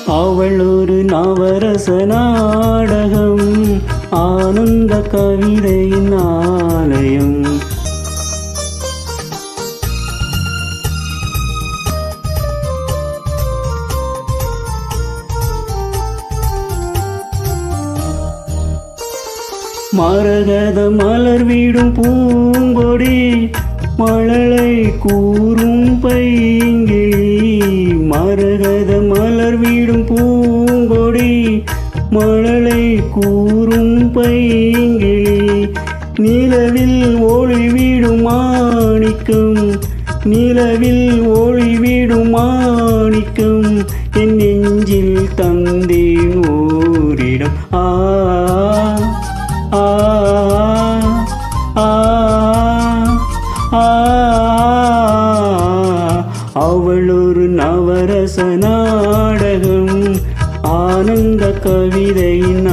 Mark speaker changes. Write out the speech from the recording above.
Speaker 1: அவள் ஒரு நவரச நாடகம், ஆனந்த கவிதையின் ஆலயம். மரகத மலர் வீடும் பூங்கொடி, மழலை கூறும் பைங்கிளி. மரகத மலர் வீடும் பூங்கொடி, மழலை கூறும் பைங்கிளி. நிலவில் ஒளி வீடும் மாணிக்கம், நிலவில் ஒளி வீடும் மாணிக்கம். என் நெஞ்சில் தந்தேன் ஓரிடம். ஆ ஆ ஆ ஆ. அவள் ஒரு நவரச நாடகம், ஆனந்த கவிதையின்